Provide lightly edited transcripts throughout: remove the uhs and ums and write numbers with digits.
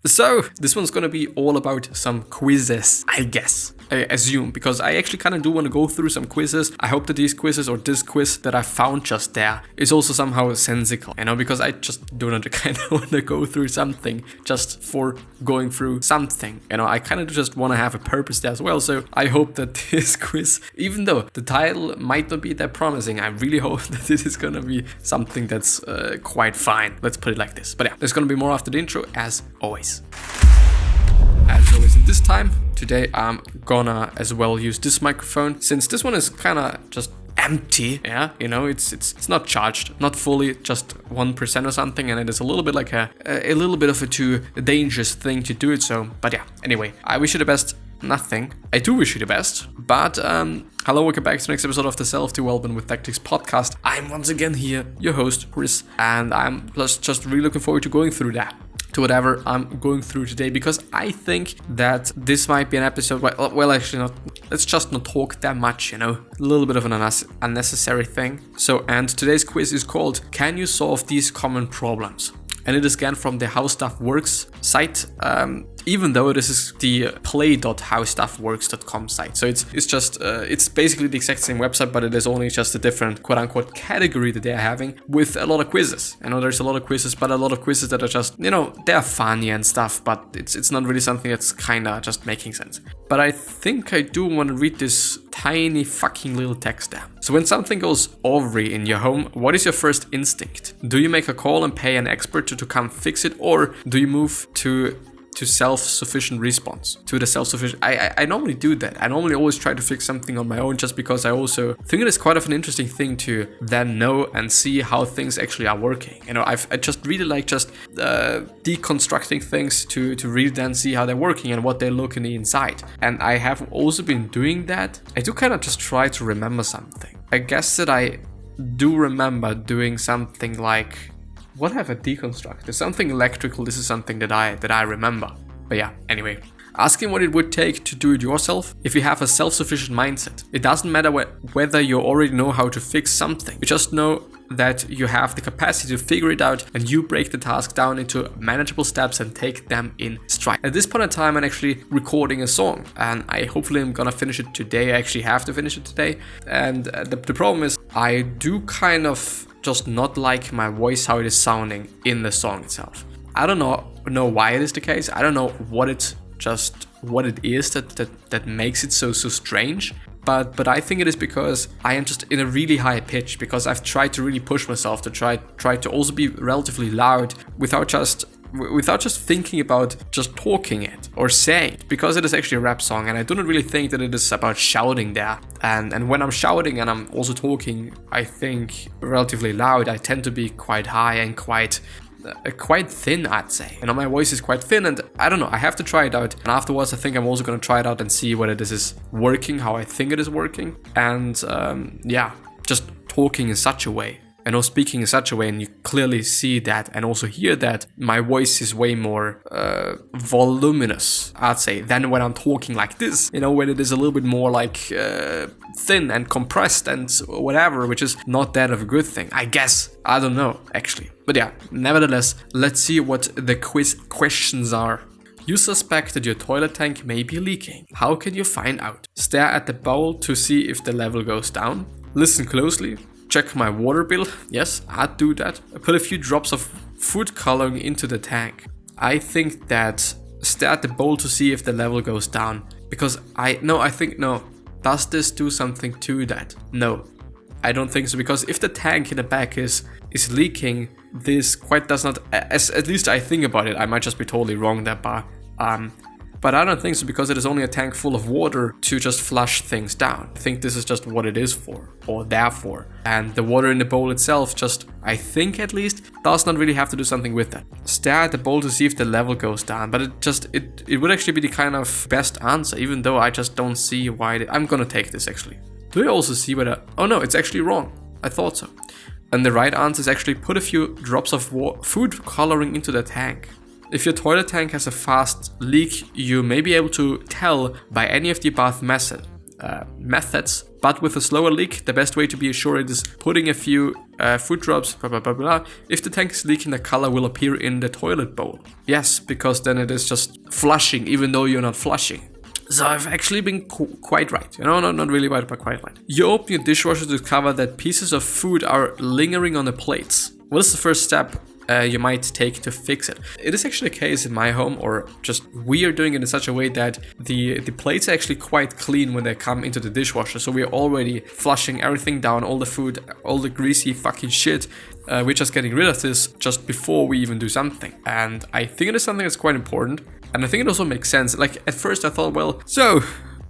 So, this one's gonna be all about some quizzes, I guess. I assume, because I actually kind of do want to go through some quizzes. I hope that these quizzes or this quiz that I found just there is also somehow sensical, because I just do not kind of want to go through something just for going through something. I kind of just want to have a purpose there as well. So I hope that this quiz, even though the title might not be that promising, I really hope that it is going to be something that's quite fine. Let's put it like this. But yeah, there's going to be more after the intro, as always. As always, in this time, today I'm gonna as well use this microphone, since this one is kind of just empty. Yeah, it's not charged, not fully, just 1% or something, and it is a little bit like a little bit of a too dangerous thing to do it. So, but yeah, anyway, I wish you the best. Nothing. I do wish you the best. But hello, welcome back to the next episode of the Self-Development with Tactics podcast. I'm once again here, your host, Chris, and I'm just really looking forward to going through that. To whatever I'm going through today, because I think that this might be an episode well actually not, let's just not talk that much, a little bit of an unnecessary thing. So, and today's quiz is called Can You Solve These Common Problems? And it is again from the How Stuff Works site, even though this is the play.howstuffworks.com site. So it's basically the exact same website, but it is only just a different quote-unquote category that they're having with a lot of quizzes. There's a lot of quizzes, but a lot of quizzes that are just, they're funny and stuff, but it's not really something that's kind of just making sense. But I think I do want to read this tiny fucking little text there. So when something goes awry in your home, what is your first instinct? Do you make a call and pay an expert to come fix it, or do you move to self-sufficient response, to the self-sufficient? I normally do that. I normally always try to fix something on my own, just because I also think it is quite of an interesting thing to then know and see how things actually are working. I just really like deconstructing things to really then see how they're working and what they look in the inside. And I have also been doing that. I do kind of just try to remember something. I guess that I do remember doing something like, what have I deconstructed? Something electrical. This is something that I remember. But yeah, anyway. Asking what it would take to do it yourself. If you have a self-sufficient mindset, it doesn't matter whether you already know how to fix something. You just know that you have the capacity to figure it out, and you break the task down into manageable steps and take them in stride. At this point in time, I'm actually recording a song, and hopefully I'm gonna finish it today. I actually have to finish it today. And the problem is, I do kind of just not like my voice, how it is sounding in the song itself. I don't know why it is the case. I don't know what it is that makes it so strange. But I think it is because I am just in a really high pitch, because I've tried to really push myself to try to also be relatively loud without just thinking about just talking it or saying it, because it is actually a rap song, and I do not really think that it is about shouting there. And when I'm shouting and I'm also talking, I think relatively loud, I tend to be quite high and quite thin, I'd say. My voice is quite thin, and I don't know, I have to try it out. And afterwards, I think I'm also going to try it out and see whether this is working, how I think it is working. And just talking in such a way, speaking in such a way, and you clearly see that and also hear that my voice is way more voluminous, I'd say, than when I'm talking like this, when it is a little bit more like thin and compressed and whatever, which is not that of a good thing, I guess. I don't know, actually. But yeah, nevertheless, let's see what the quiz questions are. You suspect that your toilet tank may be leaking. How can you find out? Stare at the bowl to see if the level goes down. Listen closely. Check my water bill. Yes, I'd do that. Put a few drops of food coloring into the tank. I think that stare at the bowl to see if the level goes down. Because I think no. Does this do something to that? No, I don't think so. Because if the tank in the back is leaking, this quite does not, at least I think about it. I might just be totally wrong there, but I don't think so, because it is only a tank full of water to just flush things down. I think this is just what it is for, or therefore. And the water in the bowl itself just, I think at least, does not really have to do something with that. Stare at the bowl to see if the level goes down, but it would actually be the kind of best answer, even though I just don't see why. I'm gonna take this actually. Do you also see whether, oh no, it's actually wrong. I thought so. And the right answer is actually put a few drops of food coloring into the tank. If your toilet tank has a fast leak, you may be able to tell by any of the above methods. But with a slower leak, the best way to be assured is putting a few food drops, blah, blah, blah, blah. If the tank is leaking, the color will appear in the toilet bowl. Yes, because then it is just flushing, even though you're not flushing. So I've actually been quite right. You know, not really right, but quite right. You open your dishwasher to discover that pieces of food are lingering on the plates. What is the first step you might take to fix it? It is actually a case in my home, or just we are doing it in such a way that the plates are actually quite clean when they come into the dishwasher. So we are already flushing everything down, all the food, all the greasy fucking shit. We're just getting rid of this just before we even do something. And I think it is something that's quite important. And I think it also makes sense. Like at first I thought, well, so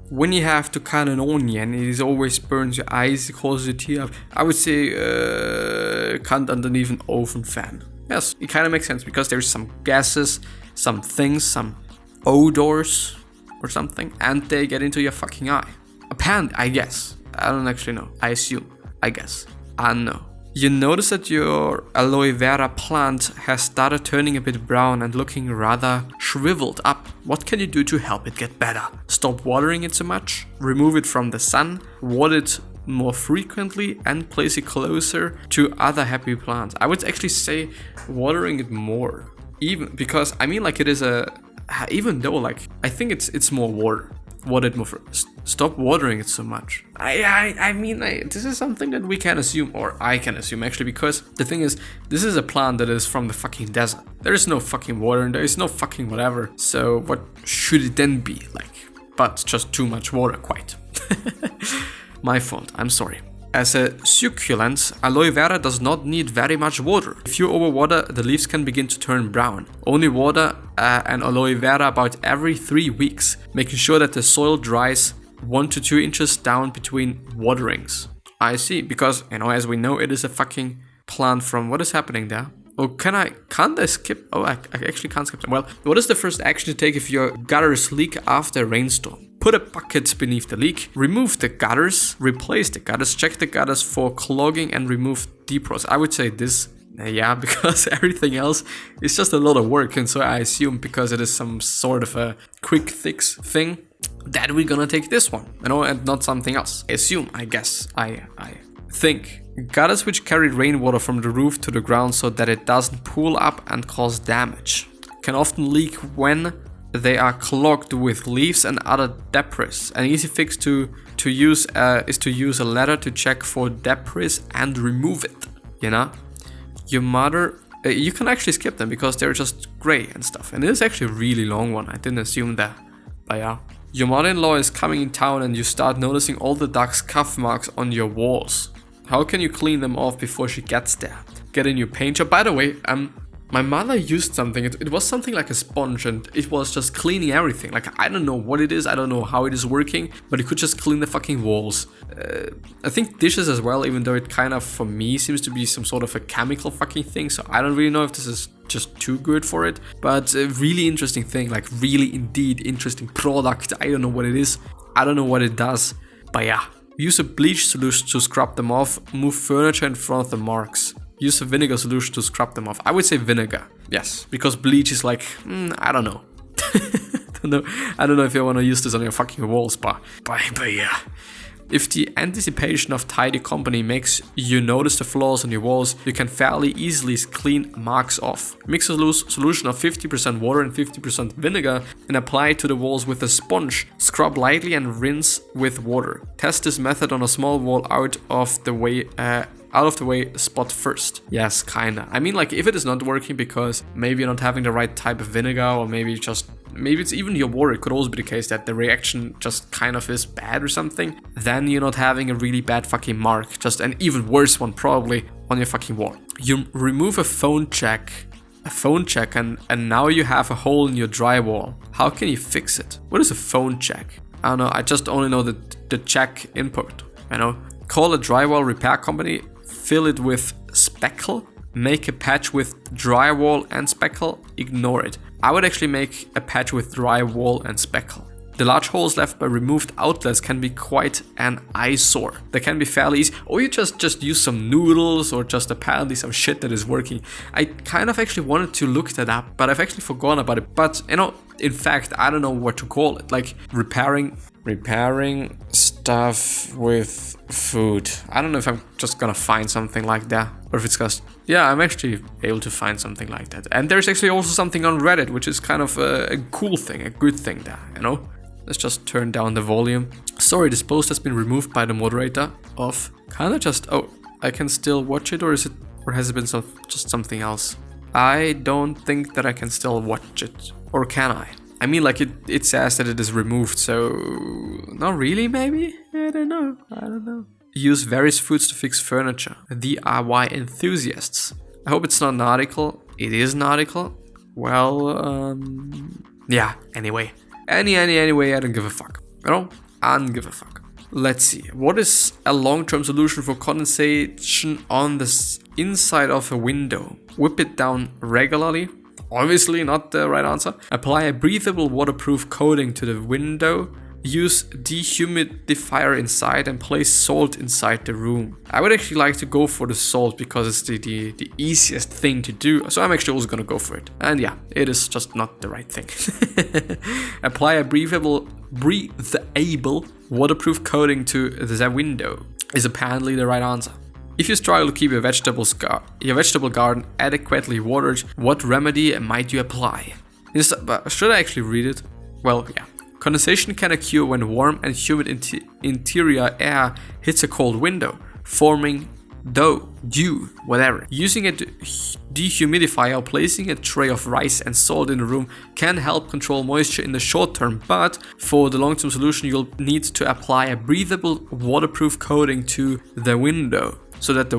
when you have to cut an onion, it always burns your eyes, it causes you tear up. I would say cut underneath an oven fan. Yes, it kind of makes sense because there's some gases, some things, some odors or something, and they get into your fucking eye. Apparently, I guess. I don't actually know. I assume. I guess. I don't know. You notice that your aloe vera plant has started turning a bit brown and looking rather shriveled up. What can you do to help it get better? Stop watering it so much, remove it from the sun, water it more frequently, and place it closer to other happy plants. I would actually say watering it more, even because I mean, like, it is even though, like, I think it's more water. Water it more. Stop watering it so much. I mean, this is something that we can assume, or I can assume actually, because the thing is, this is a plant that is from the fucking desert. There is no fucking water and there is no fucking whatever. So what should it then be like? But just too much water, quite. My fault, I'm sorry. As a succulent, aloe vera does not need very much water. If you overwater, the leaves can begin to turn brown. Only water an aloe vera about every 3 weeks, making sure that the soil dries 1 to 2 inches down between waterings. I see, because, you know, as we know, it is a fucking plant from... What is happening there? Oh, can't I skip? Oh, I actually can't skip them. Well, what is the first action to take if your gutters leak after a rainstorm? Put a bucket beneath the leak, remove the gutters, replace the gutters, check the gutters for clogging and remove debris. I would say this, yeah, because everything else is just a lot of work, and so I assume because it is some sort of a quick fix thing, that we're gonna take this one, you know, and not something else. I assume, I guess, I think. Gutters which carry rainwater from the roof to the ground so that it doesn't pool up and cause damage. Can often leak when they are clogged with leaves and other debris. An easy fix to use is to use a ladder to check for debris and remove it. You know, your mother. You can actually skip them because they're just gray and stuff. And it is actually a really long one. I didn't assume that, but yeah. Your mother-in-law is coming in town and you start noticing all the duck's cuff marks on your walls. How can you clean them off before she gets there? Get a new paint job. By the way, my mother used something. It was something like a sponge, and it was just cleaning everything. Like, I don't know what it is. I don't know how it is working, but it could just clean the fucking walls. I think dishes as well, even though it kind of, for me, seems to be some sort of a chemical fucking thing. So I don't really know if this is just too good for it. But a really interesting thing, like really indeed interesting product. I don't know what it is. I don't know what it does. But yeah. Use a bleach solution to scrub them off. Move furniture in front of the marks. Use a vinegar solution to scrub them off. I would say vinegar. Yes, because bleach is like, I don't know. I don't know if you want to use this on your fucking walls, but yeah. If the anticipation of tidy company makes you notice the flaws on your walls, you can fairly easily clean marks off. Mix a loose solution of 50% water and 50% vinegar and apply it to the walls with a sponge. Scrub lightly and rinse with water. Test this method on a small wall out of the way spot first. Yes, kinda. I mean, like, if it is not working because maybe you're not having the right type of vinegar, or maybe it's even your water. It could also be the case that the reaction just kind of is bad or something. Then you're not having a really bad fucking mark, just an even worse one probably on your fucking wall. You remove a phone check and now you have a hole in your drywall. How can you fix it? What is a phone check? I don't know. I just only know the check input, you know. Call a drywall repair company, fill it with speckle, make a patch with drywall and speckle, ignore it. I would actually make a patch with drywall and speckle. The large holes left by removed outlets can be quite an eyesore. They can be fairly easy, or you just use some noodles or just apparently some shit that is working. I kind of actually wanted to look that up, but I've actually forgotten about it. But, you know, in fact, I don't know what to call it. Like repairing stuff stuff with food. I don't know if I'm just gonna find something like that, or if it's just... Yeah, I'm actually able to find something like that. And there's actually also something on Reddit, which is kind of a cool thing, a good thing there, you know? Let's just turn down the volume. Sorry, this post has been removed by the moderator of... Kinda just... Oh, I can still watch it, or is it... Or has it been just something else? I don't think that I can still watch it. Or can I? I mean, like, it says that it is removed, so... Not really, maybe? I don't know. Use various foods to fix furniture. DIY enthusiasts. I hope it's not an article. It is an article. Well, yeah, anyway. Anyway, I don't give a fuck. You know? I don't give a fuck. Let's see. What is a long-term solution for condensation on the inside of a window? Whip it down regularly. Obviously not the right answer. Apply a breathable waterproof coating to the window. Use dehumidifier inside and place salt inside the room. I would actually like to go for the salt because it's the easiest thing to do. So I'm actually also gonna go for it. And yeah, it is just not the right thing. Apply a breathable waterproof coating to the window is apparently the right answer. If you struggle to keep your vegetable garden adequately watered, what remedy might you apply? Should I actually read it? Well, yeah. Condensation can occur when warm and humid interior air hits a cold window, forming dew, whatever. Using a dehumidifier or placing a tray of rice and salt in the room can help control moisture in the short term, but for the long-term solution you'll need to apply a breathable waterproof coating to the window so that the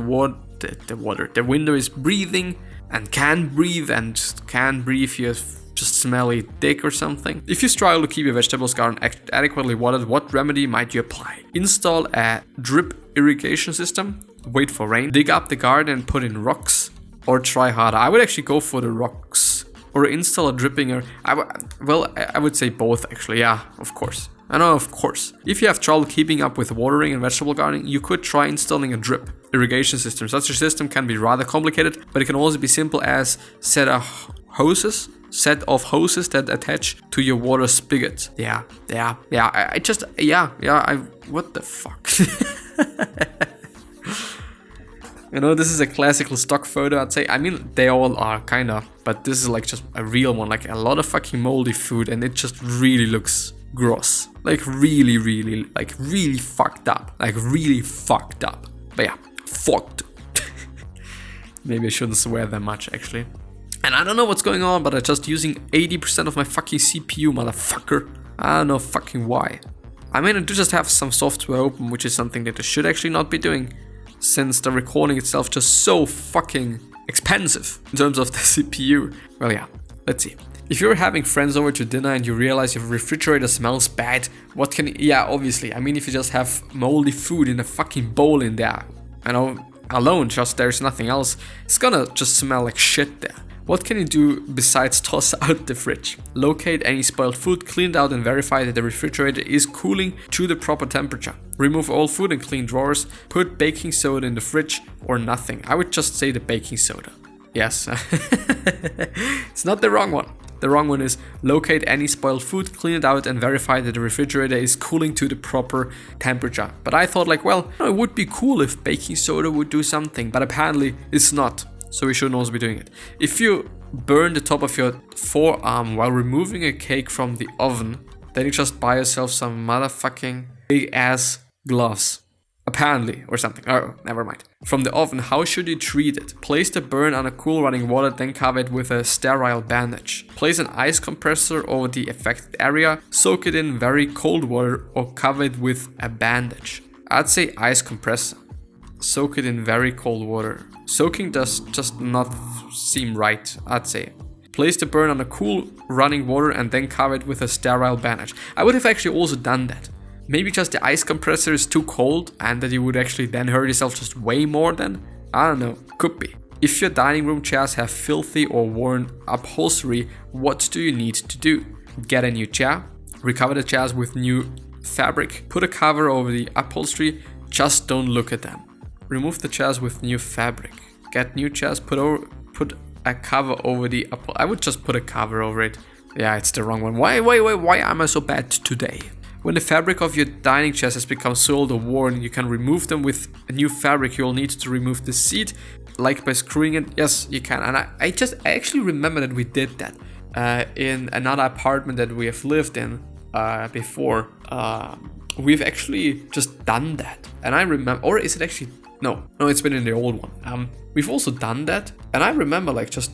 window is breathing and can breathe your just smelly dick or something. If you struggle to keep your vegetables garden adequately watered, what remedy might you apply? Install a drip irrigation system, wait for rain, dig up the garden and put in rocks, or try harder. I would actually go for the rocks, or install a dripping. I would say both actually. Yeah, of course. I know, of course. If you have trouble keeping up with watering and vegetable gardening, you could try installing a drip irrigation system. Such a system can be rather complicated, but it can also be simple as set of hoses that attach to your water spigot. What the fuck? You know, this is a classical stock photo, I'd say. I mean, they all are, kinda, but this is like just a real one. Like a lot of fucking moldy food, and it just really looks gross. Like really fucked up. Like really fucked up. But yeah, fucked. Maybe I shouldn't swear that much, actually. And I don't know what's going on, but I'm just using 80% of my fucking CPU, motherfucker. I don't know fucking why. I mean, I do just have some software open, which is something that I should actually not be doing, since the recording itself is just so fucking expensive in terms of the CPU. Well, yeah, let's see. If you're having friends over to dinner and you realize your refrigerator smells bad, what can... Yeah, obviously. I mean, if you just have moldy food in a fucking bowl in there, you know, alone, just there's nothing else, it's gonna just smell like shit there. What can you do besides toss out the fridge? Locate any spoiled food, clean it out and verify that the refrigerator is cooling to the proper temperature. Remove all food and clean drawers. Put baking soda in the fridge or nothing. I would just say the baking soda. Yes. It's not the wrong one. The wrong one is locate any spoiled food, clean it out and verify that the refrigerator is cooling to the proper temperature. But I thought like, well, it would be cool if baking soda would do something, but apparently it's not. So we shouldn't also be doing it. If you burn the top of your forearm while removing a cake from the oven, then you just buy yourself some motherfucking big ass gloves. Apparently, or something. Oh, never mind. From the oven, how should you treat it? Place the burn on a cool running water, then cover it with a sterile bandage. Place an ice compressor over the affected area, soak it in very cold water or cover it with a bandage. I'd say ice compressor. Soak it in very cold water. Soaking does just not seem right, I'd say. Place the burn on a cool running water and then cover it with a sterile bandage. I would have actually also done that. Maybe just the ice compressor is too cold and that you would actually then hurt yourself just way more then? I don't know, could be. If your dining room chairs have filthy or worn upholstery, what do you need to do? Get a new chair, recover the chairs with new fabric, put a cover over the upholstery, just don't look at them. Remove the chairs with new fabric. Get new chairs, put a cover over the upholstery. I would just put a cover over it. Yeah, it's the wrong one. Why am I so bad today? When the fabric of your dining chairs has become soiled or worn, you can remove them with a new fabric. You'll need to remove the seat, like by screwing it. Yes, you can. And I actually remember that we did that in another apartment that we have lived in before. We've actually just done that. And I remember, or is it actually, no, it's been in the old one. We've also done that. And I remember like just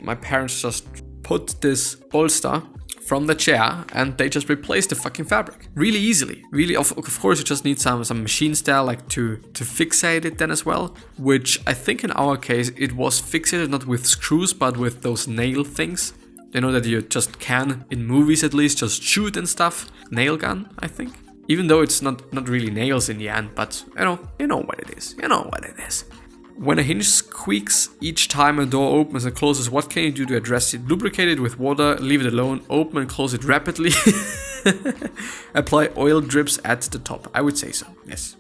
my parents just put this bolster from the chair and they just replaced the fucking fabric really easily. Really, of course, you just need some machines there like to fixate it then as well, which I think in our case it was fixated not with screws but with those nail things. You know that you just can, in movies at least, just shoot and stuff. Nail gun, I think. Even though it's not really nails in the end, but you know what it is. You know what it is. When a hinge squeaks each time a door opens and closes, what can you do to address it? Lubricate it with water, leave it alone, open and close it rapidly. Apply oil drips at the top. I would say so, yes.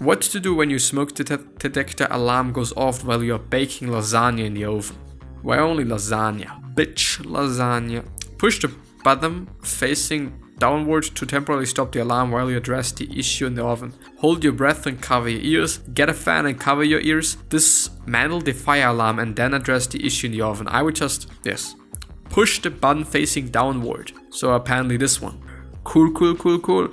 What to do when your smoke detector alarm goes off while you're baking lasagna in the oven? Why only lasagna? Bitch, lasagna. Push the button facing downward to temporarily stop the alarm while you address the issue in the oven. Hold your breath and cover your ears. Get a fan and cover your ears. Dismantle the fire alarm and then address the issue in the oven. I would just, yes. Push the button facing downward. So apparently this one. Cool.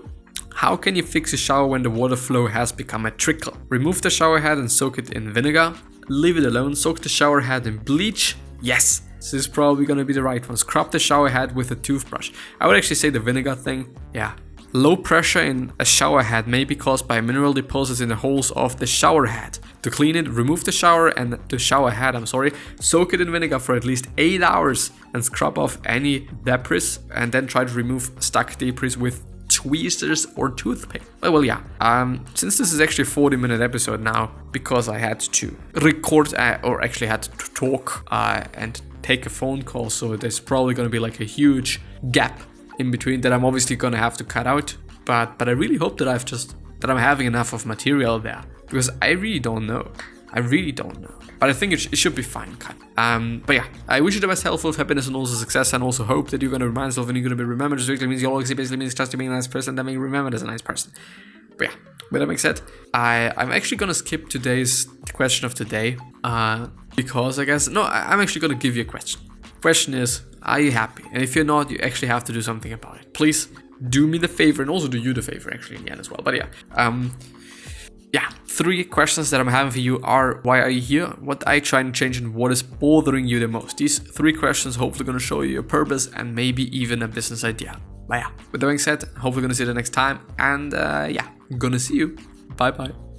How can you fix a shower when the water flow has become a trickle? Remove the shower head and soak it in vinegar. Leave it alone. Soak the shower head in bleach. Yes. This is probably going to be the right one. Scrub the shower head with a toothbrush. I would actually say the vinegar thing. Yeah. Low pressure in a shower head may be caused by mineral deposits in the holes of the shower head. To clean it, remove the shower head, soak it in vinegar for at least 8 hours and scrub off any debris and then try to remove stuck debris with tweezers or toothpick. Well, yeah. Since this is actually a 40-minute episode now, because I had to record or actually had to talk and take a phone call, so there's probably going to be like a huge gap in between that I'm obviously going to have to cut out. But I really hope that I'm having enough of material there, because I really don't know. But I think it should be fine, but yeah, I wish you the best health, wealth, happiness, and also success, and also hope that you're going to remind yourself and you're going to be remembered. This basically means you always basically means just being a nice person, that being remembered as a nice person. But yeah, with that being said, I'm actually going to skip today's question of the day, because I'm actually going to give you a question. Question is, are you happy? And if you're not, you actually have to do something about it. Please do me the favor, and also do you the favor actually in the end as well. But yeah, 3 questions that I'm having for you are: why are you here? What are you trying to change? And what is bothering you the most? These 3 questions hopefully going to show you your purpose and maybe even a business idea. But yeah, with that being said, hopefully going to see you the next time. And yeah, I'm going to see you. Bye bye.